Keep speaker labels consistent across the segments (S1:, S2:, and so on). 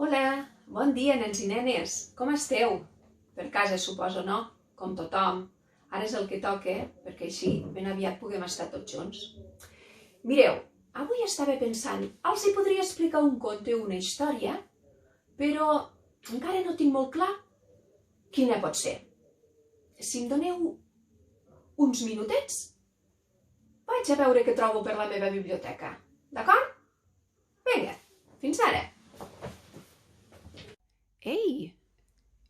S1: Hola, bon dia, nens i nenes. Com esteu? Per casa, suposo, no? Com tothom. Ara és el que toca, perquè així ben aviat puguem estar tots junts. Mireu, avui estava pensant, els hi podria explicar un conte o una història, però encara no tinc molt clar quina pot ser. Si em doneu uns minutets, vaig a veure què trobo per la meva biblioteca. D'acord? Vinga, fins ara. Ei,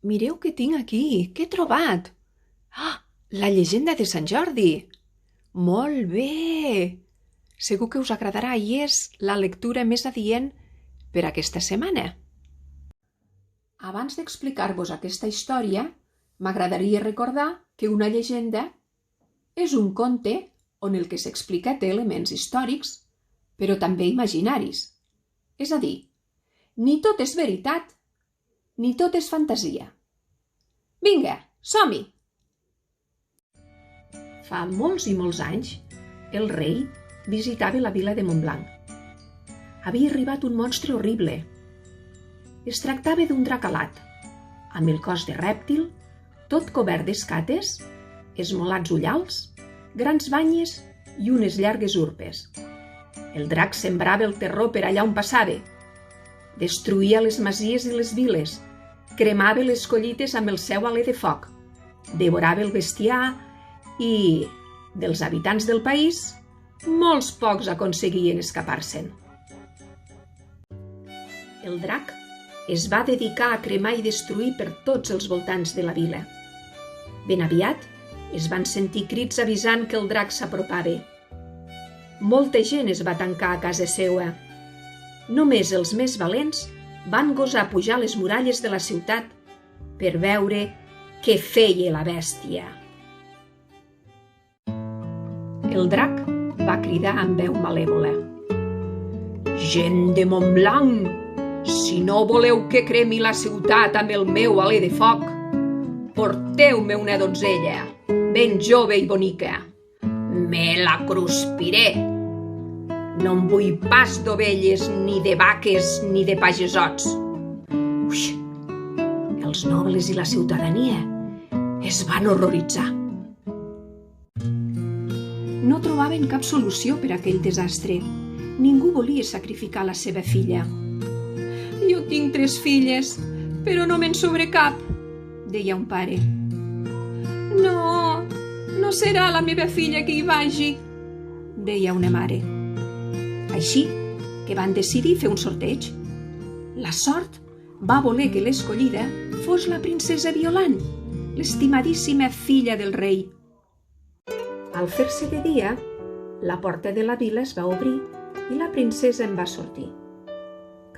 S1: mireu què tinc aquí, què he trobat? Ah, la llegenda de Sant Jordi. Molt bé! Segur que us agradarà i és la lectura més adient per aquesta setmana. Abans d'explicar-vos aquesta història, m'agradaria recordar que una llegenda és un conte on el que s'explica té elements històrics, però també imaginaris. És a dir, ni tot és veritat, ni tot és fantasia. Vinga, som-hi! Fa molts i molts anys, el rei visitava la vila de Montblanc. Havia arribat un monstre horrible. Es tractava d'un drac alat, amb el cos de rèptil, tot cobert d'escates, esmolats ullals, grans banyes i unes llargues urpes. El drac sembrava el terror per allà on passava. Destruïa les masies i les viles, cremava les collites amb el seu alè de foc, devorava el bestiar i, dels habitants del país, molts pocs aconseguien escapar-se'n. El drac es va dedicar a cremar i destruir per tots els voltants de la vila. Ben aviat es van sentir crits avisant que el drac s'apropava. Molta gent es va tancar a casa seva. Només els més valents van gosar pujar les muralles de la ciutat per veure què feia la bèstia. El drac va cridar amb veu malèvola. «Gent de Montblanc, si no voleu que cremi la ciutat amb el meu alè de foc, porteu-me una donzella, ben jove i bonica. Me la cruspiré. No en vull pas d'ovelles, ni de vaques, ni de pagesots». Uix! Els nobles i la ciutadania es van horroritzar. No trobaven cap solució per a aquell desastre. Ningú volia sacrificar la seva filla. «Jo tinc 3 filles, però no me'n sobre cap», deia un pare. No serà la meva filla que hi vagi», deia una mare. Així que van decidir fer un sorteig. La sort va voler que l'escollida fos la princesa Violant, l'estimadíssima filla del rei. Al fer-se de dia, la porta de la vila es va obrir i la princesa en va sortir.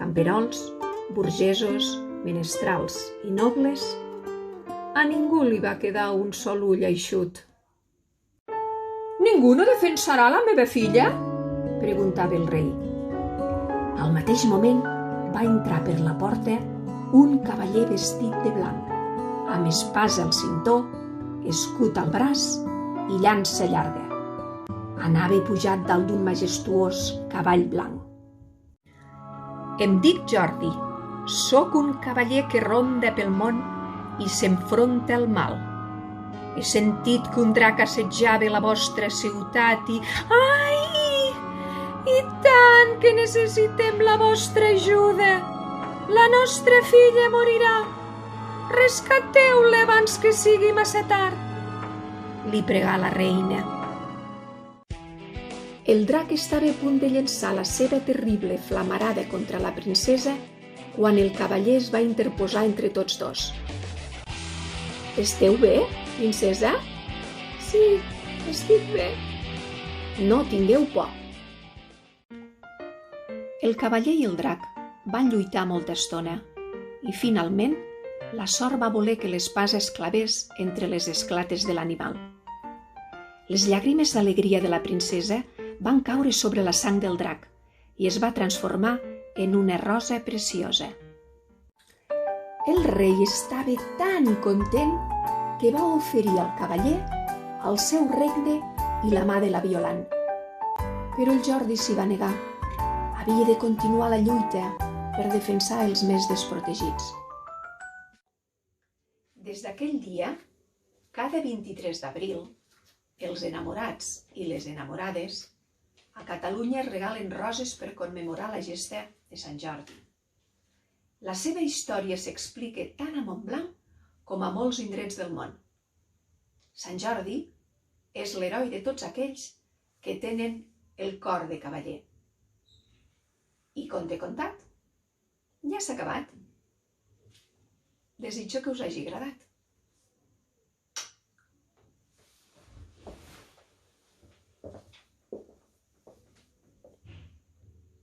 S1: Camperols, burgesos, menestrals i nobles, a ningú li va quedar un sol ull eixut. «Ningú no defensarà la meva filla?», preguntava el rei. Al mateix moment va entrar per la porta un cavaller vestit de blanc, amb espasa al cinto, escut al braç i llança llarga. Anava pujat dalt d'un majestuós cavall blanc. «Em dic Jordi, sóc un cavaller que ronda pel món i s'enfronta al mal. He sentit que un drac assetjava la vostra ciutat i... Ai! I tant que necessitem la vostra ajuda! La nostra filla morirà! Rescateu-la abans que sigui massa tard!», li pregà la reina. El drac estava a punt de llençar la seva terrible flamarada contra la princesa quan el cavaller es va interposar entre tots dos. «Esteu bé, princesa?» «Sí, estic bé». «No tingueu por». El cavaller i el drac van lluitar molta estona i, finalment, la sort va voler que l'espasa es clavés entre les esclates de l'animal. Les llàgrimes d'alegria de la princesa van caure sobre la sang del drac i es va transformar en una rosa preciosa. El rei estava tan content que va oferir al cavaller el seu regne i la mà de la Violant. Però el Jordi s'hi va negar. Havia de continuar la lluita per defensar els més desprotegits. Des d'aquell dia, cada 23 d'abril, els enamorats i les enamorades a Catalunya es regalen roses per commemorar la gesta de Sant Jordi. La seva història s'explica tant a Montblanc com a molts indrets del món. Sant Jordi és l'heroi de tots aquells que tenen el cor de cavaller. I conte contat, ja s'ha acabat. Desitjo que us hagi agradat.